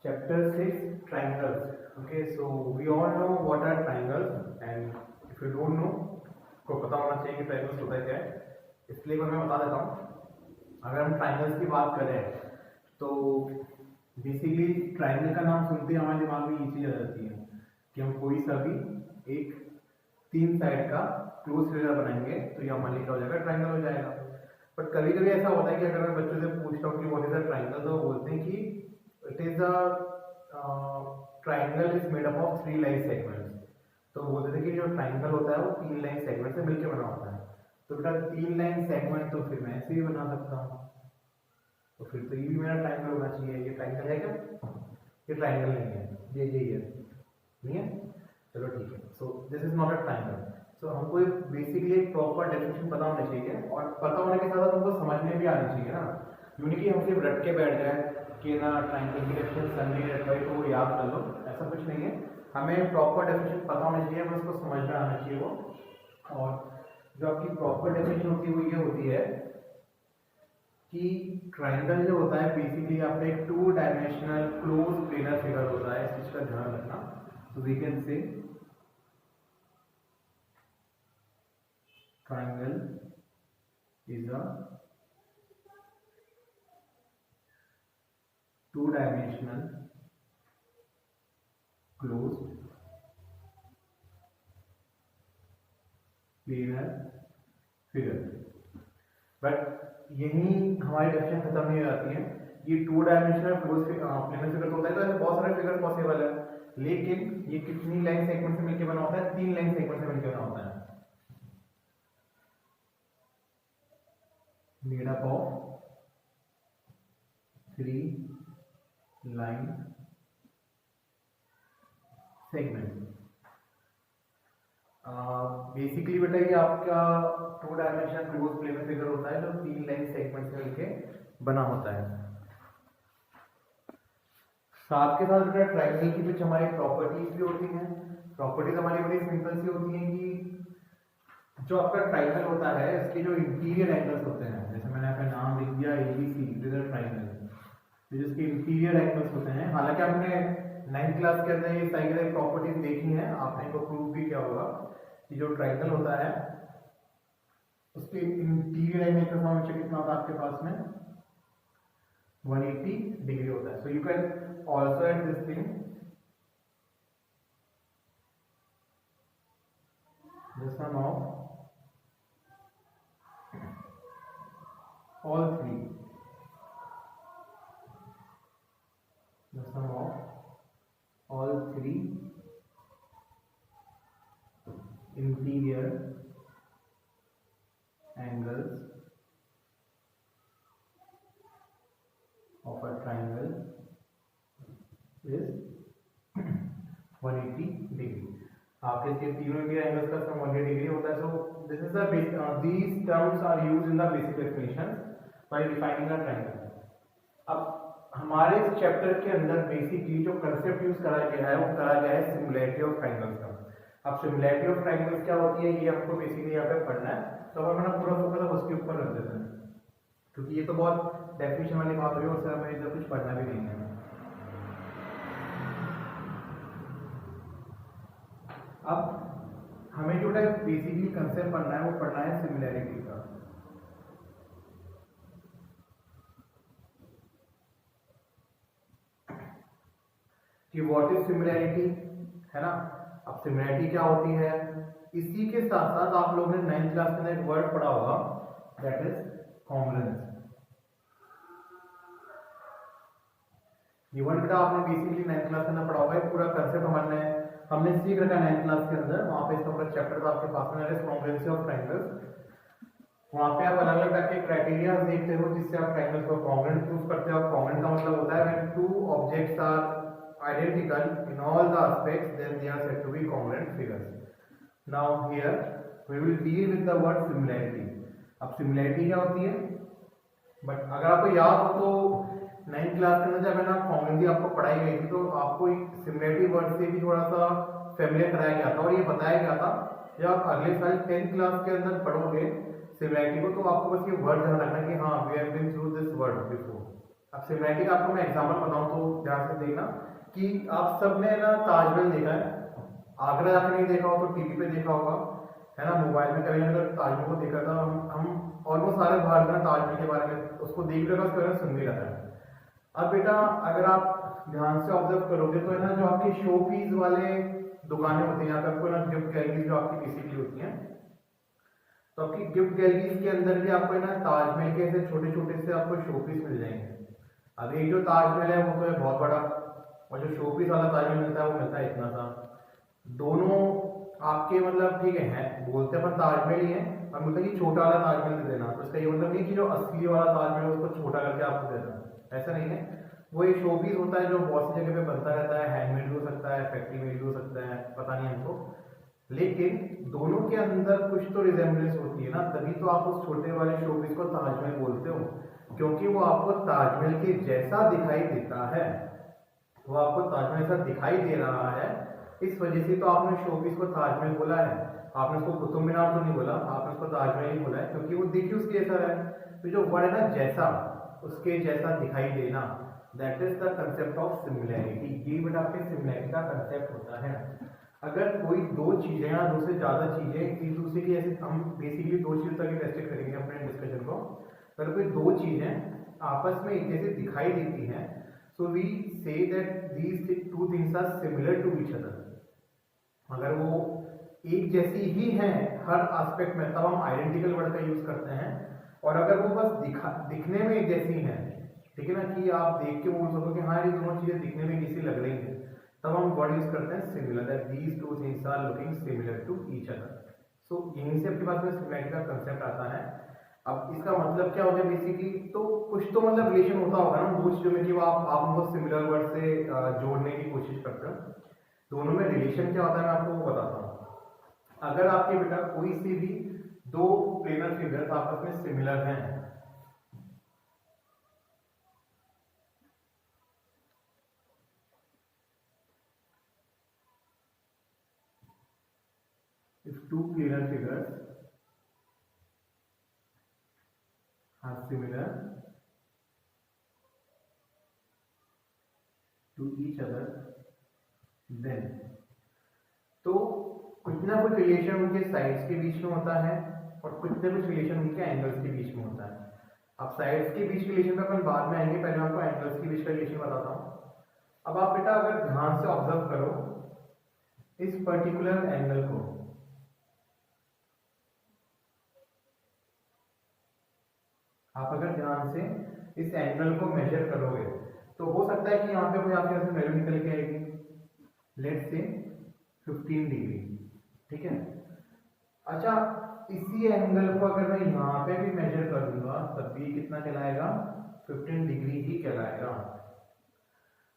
Chapter 6 Triangles. Okay, so we all know what are triangles, and if you don't know, को पता होना चाहिए कि triangles होता है क्या है. इसलिए मैं बता देता हूँ. अगर हम triangles की बात करें तो बेसिकली ट्राइंगल का नाम सुनते ही हमारे दिमाग में ये चीज आ जाती है कि हम कोई सा भी एक तीन साइड का क्लोज फिगर बनाएंगे तो ये हमारे लिए क्या हो जाएगा, ट्राइंगल हो जाएगा. बट कभी कभी ऐसा होता है कि अगर मैं बच्चों से पूछता हूँ कि व्हाट इज अ ट्राइंगल, तो वो बोलते हैं कि it is a triangle is made up of three line segments. तो बोलते थे कि जो ट्राइंगल होता है वो तीन लाइन सेगमेंट से मिलकर बना होता है. तो बेटा तीन लाइन सेगमेंट तो फिर मैं ऐसे ही बना सकता हूँ, तो फिर तो ये भी मेरा ट्राइंगल होना चाहिए. ये ट्राइंगल है क्या? ये ट्राइंगल नहीं है, ये है नहीं है. चलो ठीक है. So this is not a triangle. सो हमको बेसिकली एक प्रॉपर डेफिनेशन पता होना चाहिए, और पता होने के साथ हमको समझ में भी आनी चाहिए ना. यूनिक कि हम सिर्फ रट के बैठ जाए कि ना ट्राइंगल की डेफिनेशन सन नहीं रट पाई तो वो याद कर लो, ऐसा कुछ नहीं है. हमें प्रॉपर डेफिनेशन पता होना चाहिए, हमें उसको समझ में आना चाहिए वो. और जो आपकी प्रॉपर डेफिनेशन होती है वो ये होती है कि ट्राइंगल जो होता है बेसिकली आपका एक two dimensional close planar figure होता है. इस चीज का ध्यान रखना. तो we can say triangle is a two-dimensional closed planar figure. But यही हमारी डेफिनेशन खत्म नहीं हो जाती है. ये two dimensional close planar figure होता है तो ऐसे बहुत सारे फिगर पॉसिबल है, लेकिन ये कितनी लाइन सेगमेंट से मिलकर बना होता है? तीन लाइन सेगमेंट से मिलकर बना होता है. made up of three line segment. Basically बेटा ये आपका to dimensional close planar figure होता है जो तीन लाइन सेगमेंट से मिलके बना होता है. साथ के साथ बेटा ट्राइंगल की कुछ हमारी प्रॉपर्टीज भी होती हैं. प्रॉपर्टीज हमारी बड़ी सिंपल सी होती हैं कि जो आपका ट्राइंगल होता है इसके जो इंटीरियर एंगल्स होते हैं, जैसे मैंने आपका नाम लिख दिया ABC, it is a triangle. तो जिसके इंटीरियर एंगल्स होते हैं, हालांकि आपने 9th क्लास के अंदर ये सारी प्रॉपर्टीज देखी हैं, आपने इनको प्रूव भी किया होगा कि जो ट्राइंगल होता है उसके इंटीरियर एंगल का फॉर्मेशन कितना होता है आपके पास में? 180 डिग्री होता है. So you can also at this thing the sum of all three, the sum of all three interior angles of a triangle is 180 degree. आपके इसके तीनों इंटीरियर एंगल्स का सम 180 डिग्री होता है. So this is the these terms are used in the basic definition by defining a triangle. अब हमारे इस chapter के अंदर बेसिकली जो कंसेप्ट यूज करा गया है वो करा गया है सिमिलैरिटी ऑफ ट्रायंगल्स का. अब सिमिलैरिटी ऑफ ट्रायंगल्स क्या होती है ये हमको बेसिकली यहाँ पे पढ़ना है. तो अब हमें पूरा फोकस उसके ऊपर रख देते हैं, क्योंकि ये तो बहुत डेफिनेशन वाली बात हुई और सर हमें इधर कुछ पढ़ना भी नहीं है. अब हमें जो है बेसिकली कंसेप्ट पढ़ना है वो पढ़ना है सिमिलैरिटी का. कि व्हाट इज सिमिलैरिटी, है ना. अब सिमिलैरिटी क्या होती है, इसी के साथ साथ आप लोगों ने 9th क्लास में एक वर्ड पढ़ा होगा, दैट इज कॉन्ग्रुएंस. ये वर्ड बेटा आपने बेसिकली 9th क्लास में पढ़ा होगा. पूरा कंसेप्ट हमने सीख रखा है 9th क्लास के अंदर. वहां पे इसका पूरा चैप्टर था आपके पास में, कॉन्ग्रुएंसी ऑफ ट्रायंगल्स. वहां पे आप अलग अलग टाइप के क्राइटेरिया देखते हो जिससे आप ट्रायंगल्स को कॉन्ग्रुएंट चूज करते हो. कॉन्ग्रुएंट का मतलब होता है when two objects are identical in all the aspects, then they are said to be congruent figures. Now here we will deal with the word similarity. अब similarity क्या होती है? बट अगर आपको याद हो तो 9th क्लास के अंदर जब है ना कॉन्ग्रुएंसी आपको पढ़ाई गई थी, तो आपको सिमिलैरिटी वर्ड से भी थोड़ा सा फेमिलियर कराया गया था और ये बताया गया था जब आप अगले साल 10th क्लास के अंदर पढ़ोगे सिमिलैरिटी को, तो आपको बस ये वर्ड ध्यान रखना कि हाँ we have been through this word before. अब सिमिलैरिटी का आपको मैं एग्जांपल बताऊं तो ध्यान से देखना कि आप सब ने ना ताजमहल देखा है, आगरा जाके नहीं देखा हो तो टीवी पे देखा होगा, है ना, मोबाइल में कभी अगर ताजमहल को देखा था, हम ऑलमोस्ट सारे भारत में ताजमहल के बारे में उसको देख रहे हो, उसके बारे में सुन भी रहा है। अब बेटा अगर आप ध्यान से ऑब्जर्व करोगे तो है ना, जो आपके शो पीस वाले दुकानें होती हैं यहाँ पे आपको ना, गिफ्ट गैलरीज जो आपकी बेसिकली होती हैं, तो आपकी गिफ्ट गैलरीज के अंदर भी आपको है ना ताजमहल के ऐसे छोटे छोटे से आपको शो पीस मिल जाएंगे। अब एक जो ताजमहल है वो तो है बहुत बड़ा, और जो शो पीस वाला ताजमहल मिलता है वो मिलता है इतना सा। दोनों आपके मतलब ठीक है बोलते अपन ताजमहल ही है, और मतलब कि छोटा वाला ताजमहल दे देना, तो इसका ये मतलब नहीं कि जो असली वाला ताजमहल है उसको छोटा करके आपको देना, ऐसा नहीं है। वो एक शो पीस होता है जो बहुत सी जगह पे बनता रहता है, हैंडमेड भी हो सकता है, फैक्ट्री मेड भी हो सकता है, पता नहीं हमको, लेकिन दोनों के अंदर कुछ तो रिजेम्बलेंस होती है ना, तभी तो आप उस छोटे वाले शो पीस को ताजमहल बोलते हो, क्योंकि वो आपको ताजमहल के जैसा दिखाई देता है, वो आपको ताजमहल जैसा दिखाई दे रहा है, इस वजह से तो आपने शो पीस को ताजमहल बोला है। आपने उसको कुतुब मीनार तो नहीं बोला, आपने उसको ताजमहल ही बोला है, क्योंकि वो देखिए उसके जैसा है। तो जो वर्ड है ना जैसा, उसके जैसा दिखाई देना, that is the concept of similarity. ये बेटा आपके सिमिलैरिटी का कंसेप्ट होता है। अगर कोई दो चीजें या दो से ज्यादा चीजें एक दूसरे की, ऐसे हम बेसिकली दो चीजों तक रेस्ट्रिक्ट करेंगे अपने डिस्कशन को, अगर कोई दो चीजें आपस में एक जैसे दिखाई देती हैं, so we say that these two things are similar to each other. अगर वो एक जैसी ही हैं हर एस्पेक्ट में, तब हम आइडेंटिकल वर्ड का यूज करते हैं। और अगर वो बस दिखने में एक जैसी हैं, ठीक है ना, कि आप देख के बोल सको कि हाँ ये दोनों चीजें दिखने में किसी लग रही हैं, तब हम वर्ड यूज करते हैं similar, that these two things are looking similar to each other. So यहीं से आपके पास में सिमिलैरिटी का कंसेप्ट आता है। अब इसका मतलब क्या हो गया बेसिकली, तो कुछ तो मतलब रिलेशन होता होगा ना दो चीजों में, कि वो आप उनको सिमिलर वर्ड से जोड़ने की कोशिश करते हो। दोनों में रिलेशन क्या होता है मैं आपको वो बताता हूँ। अगर आपके बेटा कोई सी भी दो प्लेनर फिगर्स आपस में सिमिलर हैं, if two planar figures are similar to each other, then तो कुछ ना कुछ रिलेशन उनके साइड्स के बीच में होता है, और कुछ ना कुछ रिलेशन उनके एंगल्स के बीच में होता है। अब साइड्स के बीच रिलेशन में अपन बाद में आएंगे, पहले मैं आपको एंगल्स के बीच का रिलेशन बताता हूँ। अब आप बेटा अगर ध्यान से ऑब्जर्व करो इस पर्टिकुलर एंगल को, आप अगर ध्यान से इस एंगल को मेजर करोगे तो हो सकता है कि यहाँ पे कोई आपके वैल्यू निकल के आएगी, लेट्स से 15 डिग्री, ठीक है। अच्छा, इसी एंगल को अगर मैं यहाँ पे भी मेजर कर दूंगा तब भी कितना कहलाएगा, 15 डिग्री ही कहलाएगा।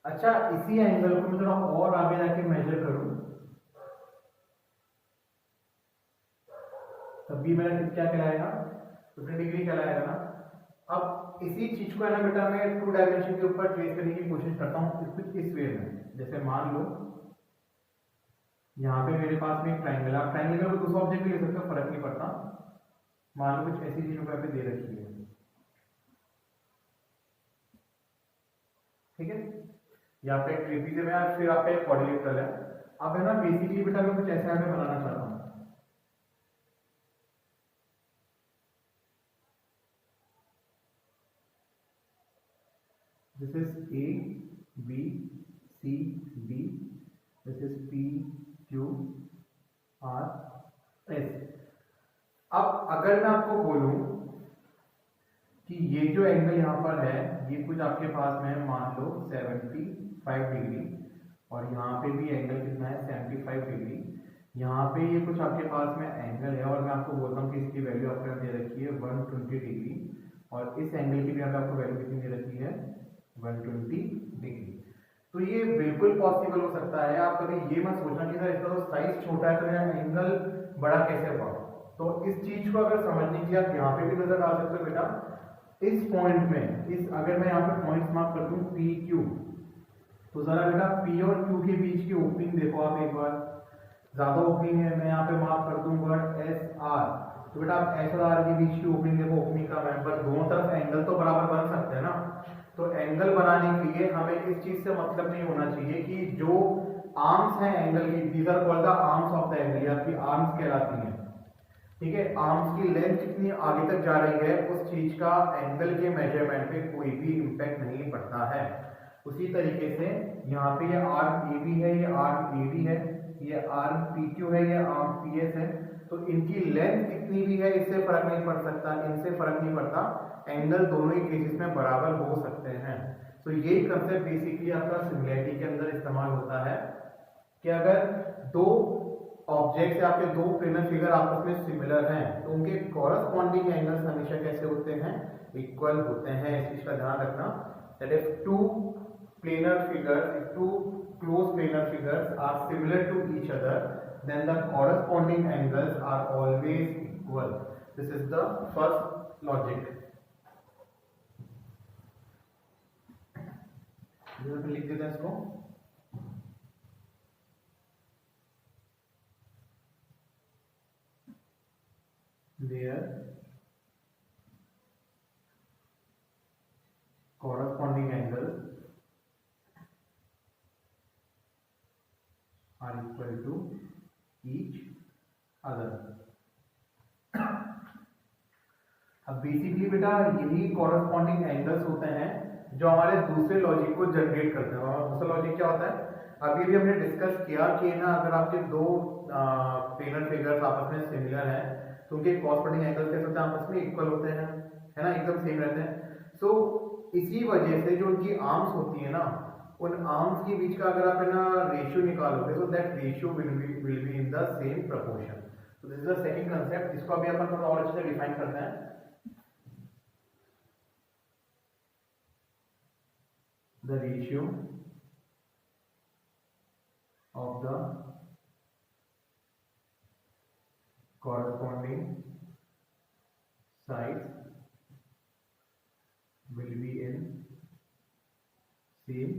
अच्छा, इसी एंगल को मैं थोड़ा और आगे जाके मेजर करूं तब भी मेरा क्या कहलाएगा, 15 डिग्री कहलाएगा ना। अब इसी चीज को है ना बेटा मैं 2 डायमेंशन के ऊपर ट्रेस करने की कोशिश करता हूँ कुछ इस वे में। जैसे मान लो यहाँ पे मेरे पास में एक ट्राइंगल है, आप ट्राइंगल में कोई दूसरा ऑब्जेक्ट भी ले सकते हो, फर्क नहीं पड़ता। मान लो कुछ ऐसी चीज यहाँ पे दे रखी है, ठीक है, यहाँ पे एक ट्रेपीजियम है, फिर यहाँ पे एक क्वाड्रिलेटरल है। अब है ना बेसिकली बेटा मैं कुछ ऐसा यहाँ पे बनाना चाहता हूँ, this is A, B, C, D, this is P, Q, R, S। अब अगर मैं आपको बोलूं कि ये जो एंगल यहाँ पर है ये कुछ आपके पास में है, मान लो 75 डिग्री, और यहाँ पे भी एंगल कितना है 75 डिग्री, यहाँ पे ये कुछ आपके पास में एंगल है, और मैं आपको बोलता हूँ कि इसकी वैल्यू आपको दे रखी है 120 डिग्री, और इस एंगल की भी आपको वैल्यू कितनी दे रखी है 120 डिग्री। तो ये बिल्कुल पॉसिबल हो सकता है। आप कभी ये मत सोचना कि सर इसका तो साइज छोटा है तो मेरा एंगल बड़ा कैसे हुआ। तो इस चीज को अगर समझने की आप यहाँ पे भी नजर डाल सकते हो बेटा, इस पॉइंट में, इस अगर मैं यहाँ पे पॉइंट्स मार्क कर दूं पी क्यू, तो जरा बेटा पी और क्यू के बीच की ओपनिंग देखो आप एक बार, ज्यादा ओपनिंग है, मैं यहाँ पे मार्क कर दूं वर्ड एस आर, तो बेटा आप एस और आर के बीच की ओपनिंग देखो, ओपनिंग का मैं, पर दोनों तरफ एंगल तो बराबर बन सकते हैं ना। तो एंगल बनाने के लिए हमें इस चीज से मतलब नहीं होना चाहिए कि जो आर्म्स हैं एंगल की, these are called the arms of the angle, आपकी आर्म्स कहलाती हैं, ठीक है। आर्म्स की लेंथ कितनी आगे तक जा रही है उस चीज का एंगल के मेजरमेंट पे कोई भी इंपैक्ट नहीं पड़ता है। उसी तरीके से यहाँ पे ये आर्म ए बी है, ये आर्म ए डी है, ये आर्म पी क्यू है, ये आर्म पी एस है, तो इनकी लेंथ कितनी भी है इससे फर्क नहीं पड़ सकता, इनसे फर्क नहीं पड़ता, एंगल दोनों ही केसेस में बराबर हो सकते हैं। तो यही कंसेप्ट बेसिकली आपका सिमिलैरिटी के अंदर इस्तेमाल होता है कि अगर दो ऑब्जेक्ट या फिर दो प्लेनर फिगर आपस में सिमिलर हैं तो उनके कॉरस्पॉन्डिंग एंगल्स हमेशा कैसे होते हैं, इक्वल होते हैं। इस चीज का ध्यान रखना, that if two planar figures, if two close planar figures are similar to each other, then the corresponding angles are always equal. This is the first logic. लिख देते हैं इसको, where corresponding angles are equal to each other. अब basically बेटा यही corresponding angles होते हैं जो हमारे दूसरे लॉजिक को जनरेट करते हैं। और दूसरा लॉजिक क्या होता है, अभी भी हमने डिस्कस किया कि ना अगर आपके दो प्लेनर फिगर्स आपस में सिमिलर हैं तो उनके कॉरस्पॉन्डिंग एंगल्स कैसे होते हैं, आपस में इक्वल होते हैं, है ना, एकदम सेम रहते हैं। सो इसी वजह से जो उनकी आर्म्स होती है ना, उन आर्म्स के बीच का अगर आप है ना रेशियो निकालोगे तो that ratio will be in the same proportion. तो this is the second concept, इसको अभी अपन थोड़ा और अच्छे से डिफाइन करते हैं। The ratio of the corresponding sides will be in same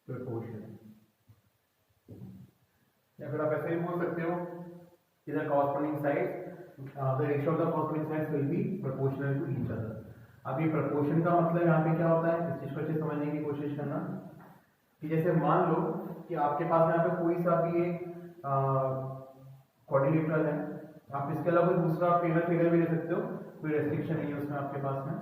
proportion। या फिर आप ऐसे भी बोल सकते हो कि the corresponding sides, the ratio of the corresponding sides will be proportional to each other। अब ये proportion का मतलब यहाँ पे क्या होता है, इस चीज को अच्छे समझने की कोशिश करना कि जैसे मान लो कि आपके पास में यहाँ पे कोई सा भी एक क्वाड्रिलेटरल है, आप इसके अलावा कोई दूसरा प्लेनर फिगर भी ले सकते हो, कोई रेस्ट्रिक्शन नहीं है उसमें आपके पास में।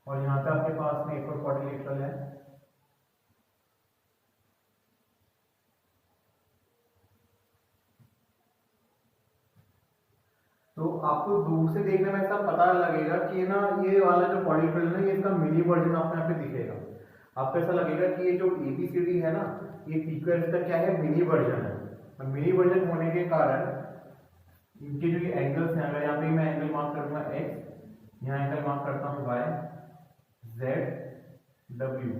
और यहाँ पे आपके पास में एक और क्वाड्रिलेटरल है, तो आपको दूर से देखने में ऐसा पता लगेगा कि ना ये वाला जो क्वाड्रिलेटरल है ना, ये इसका मिनी वर्जन आपको यहाँ पे दिखेगा। आपको ऐसा लगेगा कि ये जो ABCD है ना, ये PQR का क्या है, मिनी वर्जन है। और मिनी वर्जन होने के कारण इनके जो ये एंगल्स हैं, अगर यहाँ पे मैं एंगल मार्क करूंगा x, यहाँ एंगल मार्क करता हूँ y, z, w,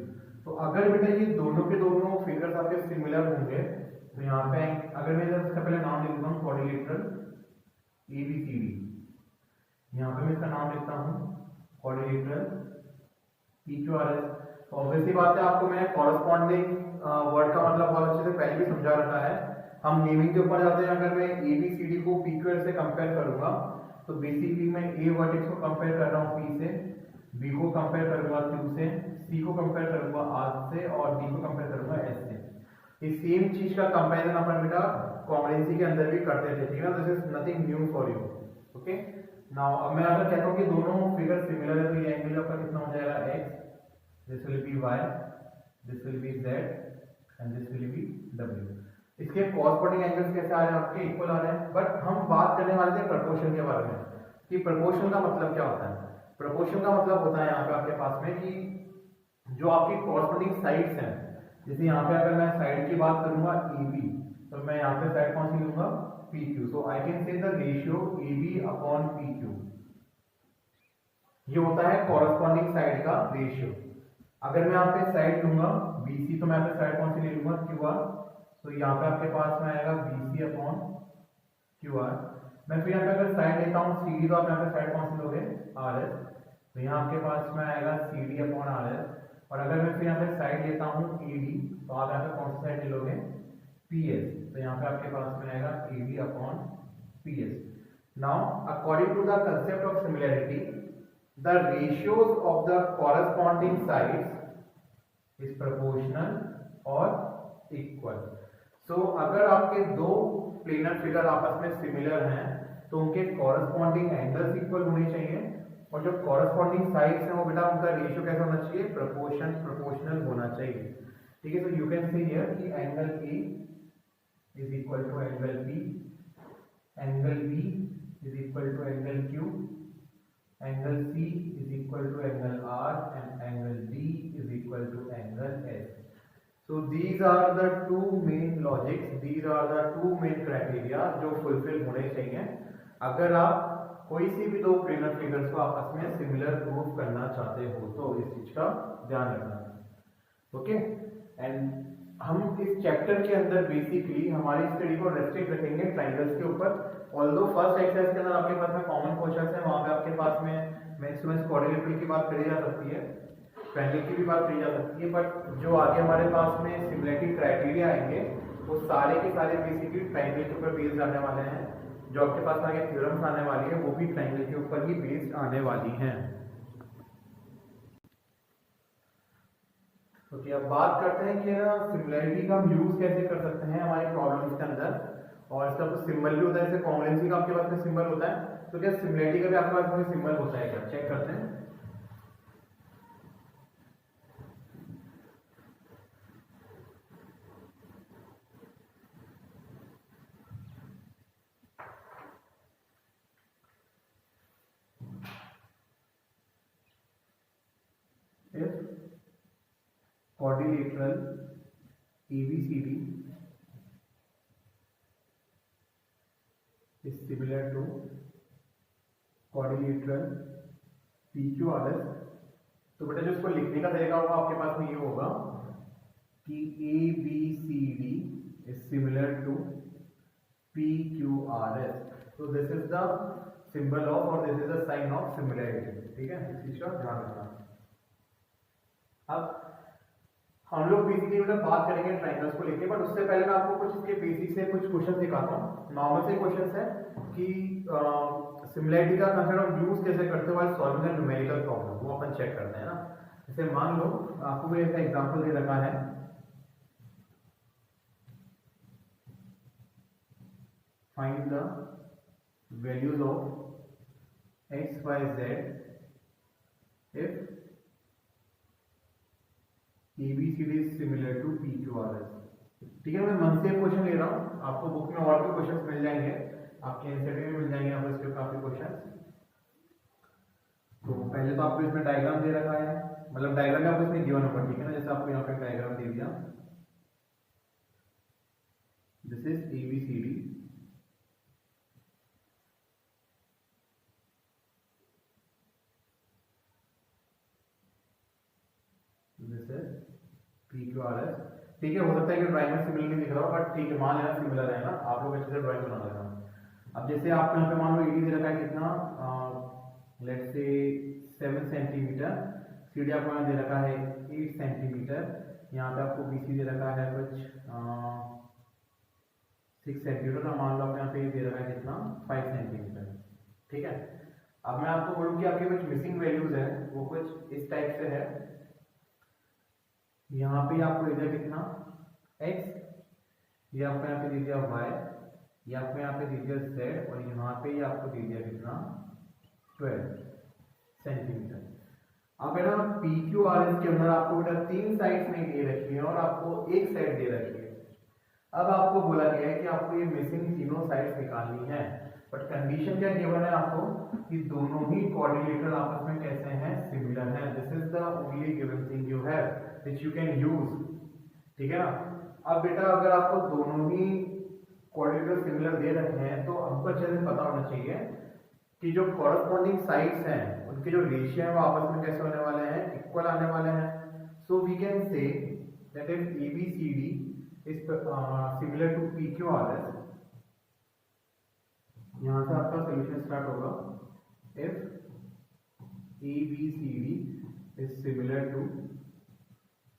तो अगर बेटा ये दोनों के दोनों फिगर्स आपके सिमिलर होंगे तो यहाँ पे अगर मैं इसका पहले नाम लिखता हूँ क्वाड्रिलेटरल ABCD, यहाँ पे मैं इसका नाम लिखता हूँ क्वाड्रिलेटरल PQRS। तो ऑब्वियसली बात है, आपको मैंने कॉरस्पॉन्डिंग वर्ड का मतलब बहुत अच्छे से पहले भी समझा रखा है। हम नेमिंग के ऊपर जाते हैं, अगर मैं ABCD को PQR से कंपेयर करूंगा तो बेसिकली मैं A वर्टेक्स को कंपेयर कर रहा हूँ P से, B को कंपेयर करूंगा Q से, C को कंपेयर करूंगा R से और D को कंपेयर करूंगा S से। ये सेम चीज का कंपैरिजन अपन बेटा कॉम्बिनेंसी के अंदर भी करते थे, ठीक है ना। This is nothing new for you, okay. Now अब मैं अगर कहता हूँ कि दोनों फिगर सिमिलर है तो ये एंगल आपका कितना हो जाएगा, x, this will be y, this will be z and this will be w। इसके कॉरस्पॉन्डिंग एंगल्स कैसे आ रहे हैं, आपके इक्वल आ रहे हैं। बट हम बात करने वाले थे प्रोपोर्शन के बारे में कि प्रोपोर्शन का मतलब क्या होता है। प्रोपोर्शन का मतलब होता है यहाँ पे आपके पास में कि जो आपकी कॉरस्पॉन्डिंग साइड्स हैं, जैसे यहाँ पे अगर मैं साइड की बात करूंगा AB, तो मैं यहाँ पे साइड कौन सी लूंगा, PQ। So I can say the ratio AB upon PQ, ये होता है कॉरस्पॉन्डिंग साइड का रेशियो। अगर मैं यहाँ पे साइड लूंगा BC, तो मैं यहाँ पे साइड कौन सी ले लूंगा, QR। तो यहाँ पे आपके पास में आएगा BC अपॉन QR। मैं फिर यहाँ पे अगर साइड लेता हूँ CD, तो आप यहाँ पे साइड कौन सी लोगे, RS। तो यहाँ आपके पास में आएगा CD अपॉन RS। और अगर मैं फिर यहाँ पे साइड लेता हूँ AD, तो आप यहाँ पे कौन सी साइड लोगे, PS। तो यहाँ पे आपके पास में आएगा AD upon PS। Now, according to the concept of similarity, the ratios of the corresponding sides is proportional or equal. So अगर आपके दो प्लेनर फिगर आपस में सिमिलर हैं तो उनके कॉरस्पॉन्डिंग एंगल्स इक्वल होने चाहिए, और जो कॉरस्पॉन्डिंग साइड्स हैं वो बेटा उनका रेशियो कैसा होना चाहिए, प्रोपोर्शनल होना चाहिए। ठीक है, तो यू कैन सी हियर कि angle A is equal to angle B, angle B is equal to angle Q, angle C is equal to angle R, and angle D is equal to angle S. So these are the two main logics, these are the two main criteria जो fulfill होने चाहिए अगर आप कोई सी भी दो planar figures को आपस में सिमिलर प्रूफ करना चाहते हो, तो इस चीज का ध्यान रखना। ओके, एंड हम इस चैप्टर के अंदर बेसिकली हमारी स्टडी को रेस्ट्रिक्ट रखेंगे ट्राइंगल्स के ऊपर। ऑल्दो फर्स्ट एक्सरसाइज के अंदर आपके पास में कॉमन क्वेश्चन है, वहां पे आपके पास में मैक्सिमम कोऑर्डिनेटर की बात करी जा सकती है, ट्रायंगल की भी बात करी जा सकती है, बट जो आगे हमारे पास में सिमिलरिटी क्राइटेरिया आएंगे वो सारे के सारे बेसिकली ट्रायंगल के ऊपर बेस्ड आने वाले हैं। जो आपके पास आगे थ्योरम्स आने वाली है वो भी ट्रायंगल के ऊपर ही बेस्ड आने वाली हैं। तो अब बात करते हैं कि ना सिमिलरिटी का हम यूज कैसे कर सकते हैं हमारी प्रॉब्लम्स के अंदर, और इसका कुछ सिंबल भी होता है, जैसे कॉन्ग्रुएंसी का आपके पास में सिंबल होता है, तो क्या सिमिलरिटी का भी आपके पास में सिंबल होता है क्या, चेक करते हैं। quadrilateral ABCD is similar to quadrilateral PQRS, तो बेटा जो इसको लिखने का तरीका होगा आपके पास में ये होगा कि ABCD is similar to PQRS, so this is the symbol of or this is the sign of similarity। ठीक है, इस चीज का ध्यान रखना। अब हम लोग बेसिकली बात करेंगे ट्रायंगल्स को लेके, बट उससे पहले मैं आपको कुछ इसके बेसिक से कुछ क्वेश्चन दिखाता हूँ। नॉर्मल से क्वेश्चन है कि सिमिलरिटी का कंसेप्ट हम यूज कैसे करते हैं while solving a numerical problem, वो अपन चेक करते हैं ना। जैसे मान लो आपको कोई ऐसा एग्जांपल दे रखा है, find the values of x y z if ABCD is similar to PQRS। ठीक है, मैं मन से क्वेश्चन ले रहा हूँ, आपको बुक में और भी क्वेश्चंस मिल जाएंगे, आपके एनसीईआरटी में मिल जाएंगे आपको इसके काफी क्वेश्चंस। तो पहले तो आपको इसमें डायग्राम दे रखा है, मतलब डायग्राम में आपको इसमें गिवन होगा, ठीक है ना, जैसे आपको यहाँ पे डायग्राम दे दिया, this is ABCD, this is PQRS। ठीक है, हो सकता है कि ड्राइंग में सिमिलर नहीं दिख रहा हो, बट ठीक है, मान लेना सिमिलर है ना, आप लोग अच्छे से ड्राइंग बना लेना। अब जैसे आपको यहाँ पे मान लो एडी दे रखा है कितना, लेट्स से 7 सेंटीमीटर, CD आपको यहाँ दे रखा है 8 सेंटीमीटर, यहाँ पे आपको BC दे रखा है कुछ 6 सेंटीमीटर, तो मान लो आपको यहाँ पे दे रखा है कितना 5 सेंटीमीटर। ठीक है, अब मैं आपको बोलूँ कि आपके कुछ मिसिंग वैल्यूज है, वो कुछ इस टाइप से है। यहाँ पे आपको दे दिया कितना x, ये आपको यहाँ पे दे दिया y, ये आपको यहाँ पे दे दिया z, और यहाँ पे ये आपको दे दिया कितना 12 सेंटीमीटर। अब बेटा PQRS के अंदर आपको बेटा 3 साइड्स नहीं दे रखी है और आपको एक साइड दे रखी है। अब आपको बोला गया है कि आपको ये मिसिंग तीनों साइड्स निकालनी है, बट कंडीशन क्या गिवन है आपको कि दोनों ही कोऑर्डिनेटर आपस में कैसे हैं, सिमिलर हैं। This is the only given thing you have which you can use. ठीक है ना, अब बेटा अगर आपको दोनों ही कोऑर्डिनेटर सिमिलर दे रखे हैं तो हमको अच्छे से पता होना चाहिए कि जो कॉरस्पॉन्डिंग साइड्स हैं उनके जो रेशियो है वो आपस में कैसे होने वाले हैं, इक्वल आने वाले हैं। So we can say that is ABCD is similar to PQRS। यहाँ से आपका सोल्यूशन स्टार्ट होगा, if ABCD is similar to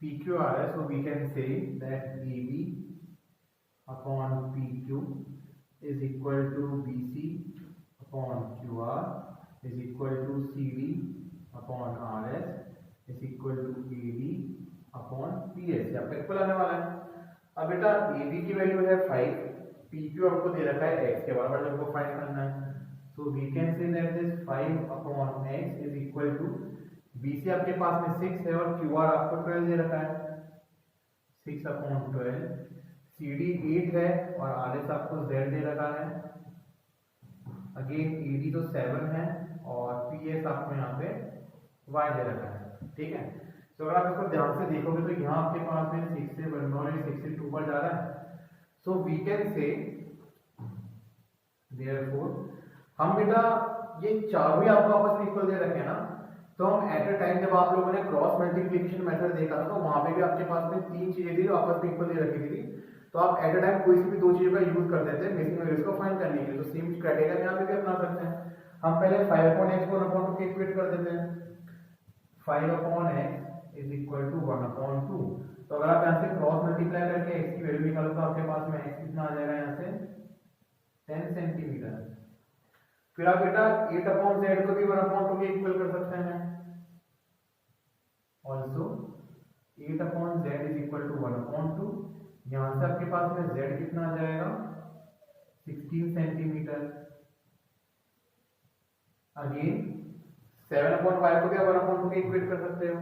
PQRS, so we can say that AB upon PQ is equal to BC upon Q R is equal to C D upon R S is equal to A D upon P S. आपका equal आने वाला है। अब बेटा A D की value है 5, P Q आपको दे रखा है x के बराबर, हमको फाइंड करना है। So we can say that this 5 upon x is equal to B C आपके पास में 6 है और क्यू आर आपको 12 दे रखा है, 6 अपॉन 12, सी डी 8 है और आर एस आपको z दे रखा है, अगेन ए डी तो 7 है और पी एस आपको यहाँ पे y दे रखा है। ठीक है, तो अगर आप इसको ध्यान से देखोगे तो यहाँ आपके पास में 6 से 1 और 6 से 2 पर जा रहा है। So we can say therefore हम बेटा ये चारों ही आपको आपस में इक्वल दे रखे हैं ना, तो हम एट अ टाइम जब आप लोगों ने क्रॉस मल्टीप्लिकेशन मेथड देखा था तो वहां पे भी आपके पास में 3 चीजें थी जो आपस में इक्वल दे रखी थी, तो आप एट अ टाइम कोई सी भी 2 चीजों का यूज कर देते हैं मिसिंग वैल्यूज को फाइंड करने के लिए। तो सेम क्राइटेरिया यहाँ पे भी अपना सकते हैं। हम पहले 5 अपॉन x को 1 अपॉन 2 इक्वेट कर देते हैं, 5 upon x is equal to 1 upon 2। तो अगर आप यहाँ से क्रॉस मल्टीप्लाई करके x की वैल्यू निकालो तो आपके पास में x कितना आ जाएगा, यहाँ से 10 सेंटीमीटर। फिर आप बेटा 8 अपॉन z को भी 1 अपॉन 2 के इक्वल कर सकते हैं। Also 8 upon z is equal to 1 upon 2। यहाँ से आपके पास में z कितना आ जाएगा, 16 सेंटीमीटर। अगेन 7 अपॉन 5 को भी आप 1 अपॉन 2 के इक्वेट कर सकते हो।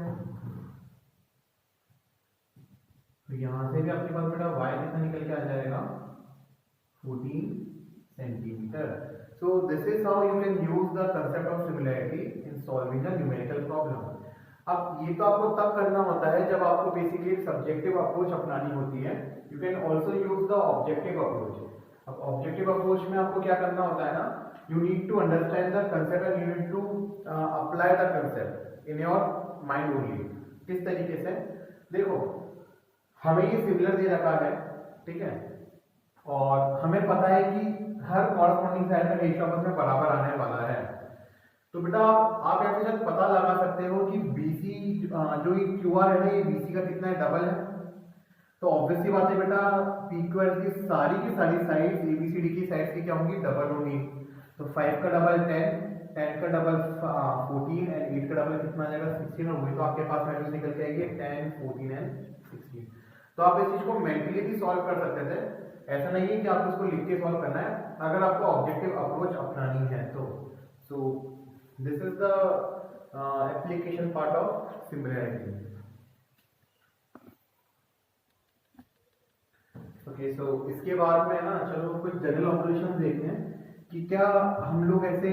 तो यहाँ से भी आपके पास बेटा y कितना निकल के आ जाएगा, 14 centimetre. So this is how you can use the concept of similarity in solving a numerical problem. अब ये तो आपको तब करना होता है जब आपको बेसिकली सब्जेक्टिव अप्रोच अपनानी होती है। You can also use the objective approach. अब ऑब्जेक्टिव अप्रोच में आपको क्या करना होता है ना, you need to understand the concept and you need to apply the concept in your mind only. किस तरीके से, देखो हमें ये सिमिलर दे रखा है, ठीक है, और हमें पता है कि हर कॉरस्पॉन्डिंग साइड का रेशियो आपस में बराबर आने वाला है। तो बेटा आप ऐसे शायद पता लगा सकते हो कि BC जो ये QR है ना, ये BC का कितना है, डबल है। तो ऑब्वियसली बात है बेटा PQR की सारी साइड्स ABCD की साइड्स की क्या होंगी, डबल होंगी। तो 5 का डबल 10, 10 का डबल 14 एंड 8 का डबल कितना आ जाएगा, 16 और वही तो आपके पास वैल्यूज निकल के आएगी 10, 14 एंड 16। तो आप इस चीज को मेंटली भी सॉल्व कर सकते थे, ऐसा नहीं है कि आपको इसको लिख के सॉल्व करना है, अगर आपको ऑब्जेक्टिव अप्रोच अपनानी है तो। So this is the application part of similarity. Okay, so इसके बाद में ना चलो कुछ जनरल ऑपरेशन देखते हैं कि क्या हम लोग ऐसे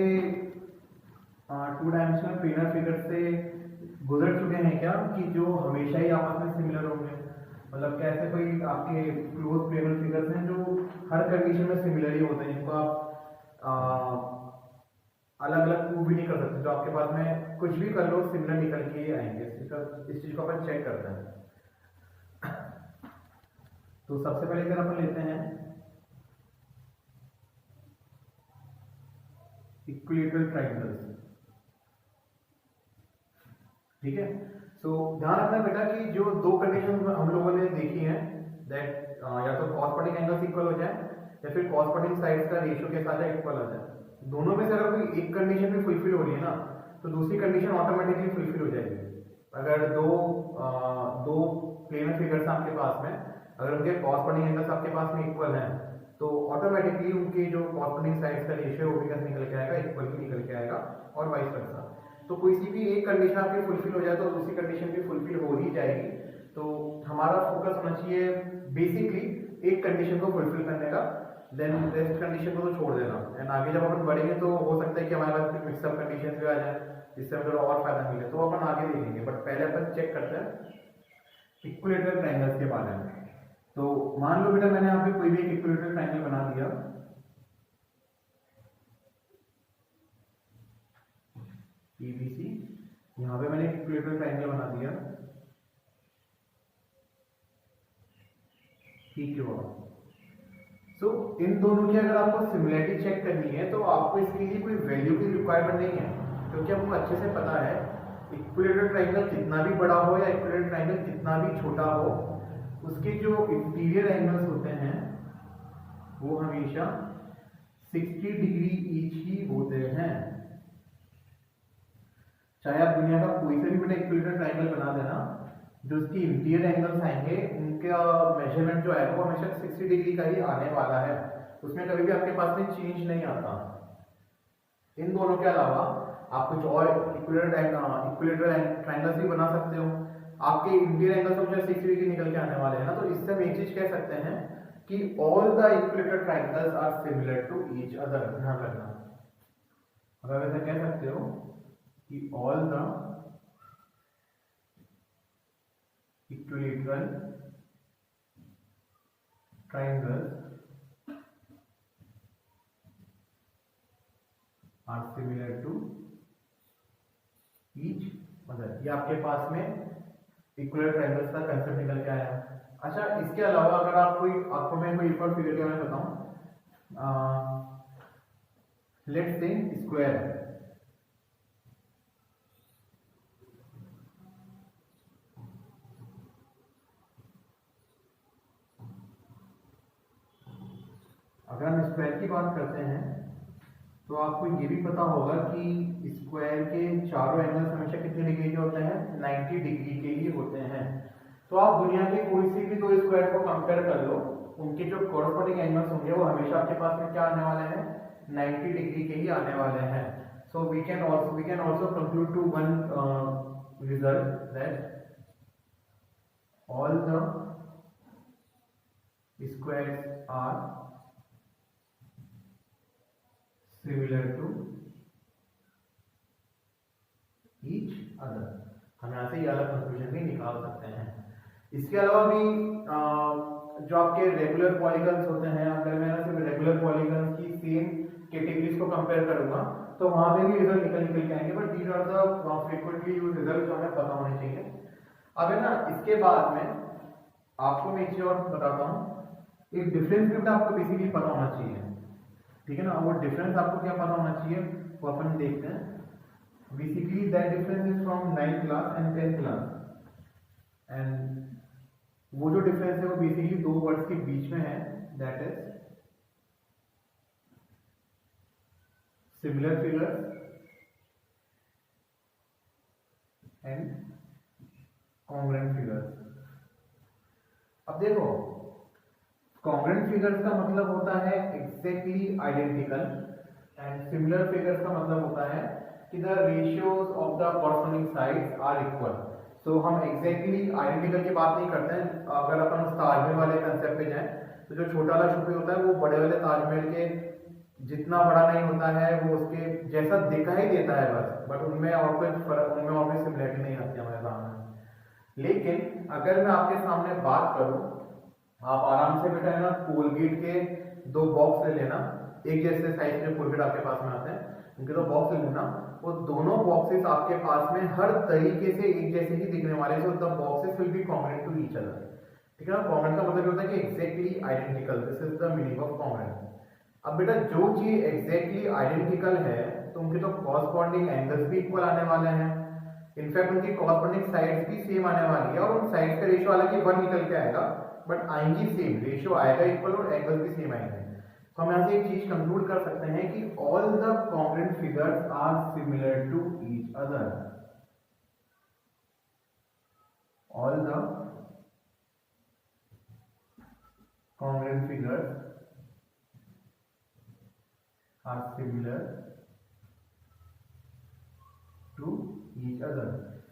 2 डायमेंशनल प्लेनर फिगर से गुजर चुके हैं क्या, कि जो हमेशा ही आपस में सिमिलर होंगे। मतलब कैसे कोई आपके क्लोज प्लेनर फिगर्स हैं जो हर कंडीशन में सिमिलर ही होते हैं, जिनको आप अलग अलग प्रूव भी नहीं कर सकते, जो आपके पास में कुछ भी कर लो सिमिलर निकल के ही आएंगे। इस चीज को अपन चेक करते हैं। तो सबसे पहले अगर अपन लेते हैं इक्विलैटरल ट्रायंगल्स, ठीक है। सो ध्यान रखना बेटा कि जो 2 कंडीशन हम लोगों ने देखी हैं, दैट या तो कॉरस्पॉन्डिंग एंगल्स इक्वल हो जाए या फिर कॉरस्पॉन्डिंग साइड्स का रेशियो के साथ इक्वल हो जाए। दोनों में से अगर कोई एक कंडीशन भी फुलफिल हो रही है ना, तो दूसरी कंडीशन ऑटोमेटिकली फुलफिल हो जाएगी। अगर दो प्लेनर फिगर्स आपके पास में, अगर उनके कॉरस्पॉन्डिंग एंगल्स आपके पास में इक्वल हैं, तो ऑटोमेटिकली उनके जो कॉरस्पॉन्डिंग साइड्स का रेशियो वो भी कैसे निकल के आएगा, इक्वल ही निकल के आएगा, और वाइस वर्सा। तो कोई सी भी एक कंडीशन आपकी फुलफिल हो जाए तो दूसरी कंडीशन भी फुलफिल हो ही जाएगी। तो हमारा फोकस होना चाहिए बेसिकली एक कंडीशन को फुलफिल करने का, देन रेस्ट कंडीशन को तो छोड़ देना। एंड आगे जब अपन बढ़ेंगे तो हो सकता है कि हमारे पास मिक्सअप कंडीशन भी आ जाए, जिससे हमें और फायदा मिले, तो अपन आगे देखेंगे। बट पहले अपन चेक करते हैं इक्विलैटरल ट्रायंगल्स के बारे में। तो मान लो बेटा मैंने यहाँ पे कोई भी एक इक्विलैटरल ट्रायंगल बना दिया, ABC, यहाँ पे मैंने इक्विलैटरल ट्रायंगल बना दिया PQR। सो इन दोनों की अगर आपको सिमिलैरिटी चेक करनी है तो आपको इसके लिए कोई वैल्यू की रिक्वायरमेंट नहीं है, क्योंकि आपको अच्छे से पता है इक्विलैटरल ट्रायंगल कितना भी बड़ा हो या इक्विलैटरल ट्रायंगल कितना भी छोटा हो, उसके जो इंटीरियर एंगल्स होते हैं वो हमेशा 60 डिग्री ईच ही होते हैं। चाहे आप दुनिया का कोई से भी बेटा इक्विलेटरल ट्रायंगल बना देना, जो उसकी इंटीरियर एंगल्स आएंगे उनका मेजरमेंट जो है वो हमेशा 60 डिग्री का ही आने वाला है, उसमें कभी भी आपके पास में चेंज नहीं आता। इन दोनों के अलावा आप कुछ और इक्विलेटरल ट्रायंगल्स भी बना सकते हो। आपके इंटीरियर एंगल्स हमेशा 60 डिग्री निकल के आने वाले हैं ना, तो इससे हम एक चीज कह सकते हैं कि all the equilateral triangles are similar to each other. ध्यान रखना, अगर ऐसा कह सकते हो कि all the equilateral triangles are similar to each other. ये आपके पास में इक्विलेटरल ट्रायंगल्स का कंसेप्ट निकल के आया। अच्छा, इसके अलावा अगर आपको मैं कोई एक और फिगर के बारे में बताऊं, लेट्स से स्क्वायर। अगर हम स्क्वायर की बात करते हैं तो आपको ये भी पता होगा कि स्क्वायर के चारों एंगल्स हमेशा कितने डिग्री के होते हैं, 90 डिग्री के ही होते हैं। तो आप दुनिया के कोई सी भी दो स्क्वायर को कंपेयर कर लो, उनके जो कॉरस्पॉन्डिंग एंगल्स होंगे वो हमेशा आपके पास में क्या आने वाले हैं, 90 डिग्री के ही आने वाले हैं। So we can also conclude to one result that all the squares are similar to each other. हम यहाँ से ये अलग कंक्लूजन भी निकाल सकते हैं। इसके अलावा भी जो आपके रेगुलर पॉलीगन्स होते हैं, अगर मैं सिर्फ रेगुलर पॉलीगन्स की सेम कैटेगरीज को कंपेयर करूंगा तो वहां पे भी रिजल्ट निकल के आएंगे, but these are the frequently used result जो हमें पता होने चाहिए। अब है ना, इसके बाद में आपको मैं एक चीज और बताता हूँ, एक डिफरेंस भी आपको बेसिकली पता होना चाहिए, ठीक है ना। वो डिफरेंस आपको क्या पता होना चाहिए वो अपन देखते हैं। Basically that difference is from 9th class and 10th class, and वो जो डिफरेंस है वो बेसिकली दो वर्ड्स के बीच में है, that is similar figures and congruent figures. अब देखो, कॉन्ग्रुएंट फिगर्स का मतलब होता है exactly identical, and similar figures का मतलब होता है कि the ratios of the corresponding sides are equal. So हम एग्जैक्टली आइडेंटिकल की बात नहीं करते हैं। अगर अपन उस ताजमहल वाले कंसेप्ट पे जाएं तो जो छोटा वाला छुपी होता है वो बड़े वाले ताजमहल के जितना बड़ा नहीं होता है, वो उसके जैसा दिखाई देता है बस, बट उनमें और कोई फर्क, उनमें और कोई सिमिलरिटी नहीं आती हमारे सामने। लेकिन अगर मैं आपके सामने बात करूं, आप आराम से बेटा है ना कोलगेट के दो बॉक्स ले लेना, एक जैसे साइज के कोलगेट आपके पास में आते हैं, उनके दो बॉक्स ले लेना, वो दोनों बॉक्सेस आपके पास में हर तरीके से एक जैसे ही दिखने वाले, so the boxes will be congruent to each other, ठीक है ना। कॉन्ग्रुएंट का मतलब होता है कि exactly identical, this is the meaning of congruent. अब बेटा जो चीज एग्जैक्टली आइडेंटिकल है तो उनके तो कॉरस्पॉन्डिंग एंगल्स भी इक्वल आने वाले हैं, इनफैक्ट उनकी कॉरस्पॉन्डिंग साइड्स भी सेम आने वाली है, और उन साइड्स का रेशियो हालांकि 1 निकल के आएगा, बट आएंगी सेम, रेशियो आएगा इक्वल और एंगल भी सेम आएंगे। तो हम यहाँ से एक चीज कंक्लूड कर सकते हैं कि all the congruent figures are similar to each other. All the congruent figures are similar to each other.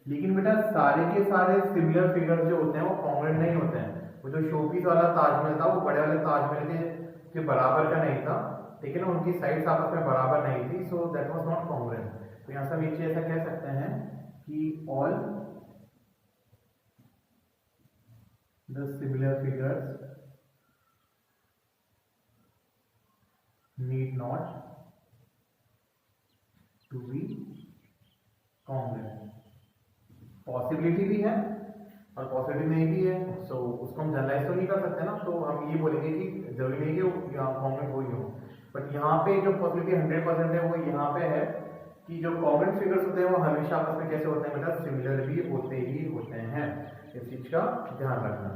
लेकिन बेटा सारे के सारे सिमिलर फिगर्स जो होते हैं वो कॉन्ग्रुएंट नहीं होते हैं। वो जो शोपीस वाला ताजमहल था वो बड़े वाले ताजमहल के बराबर का नहीं था, ठीक है ना, उनकी साइड्स आपस में बराबर नहीं थी, so that was not congruent. तो यहां से हम एक चीज ऐसा कह सकते हैं कि all the similar figures need not to be congruent. Possibility भी है और पॉसिबिलिटी नहीं भी है, सो उसको हम जनरलाइज तो नहीं कर सकते ना, तो हम ये बोलेंगे कि जरूरी नहीं कि कॉन्ग्रुएंट हो ही हो, बट यहाँ पे जो पॉसिबिलिटी 100% है वो यहाँ पे है कि जो कॉन्ग्रुएंट फिगर्स होते हैं वो हमेशा आपस में कैसे होते हैं बेटा, सिमिलर भी होते ही होते हैं। इस चीज का ध्यान रखना।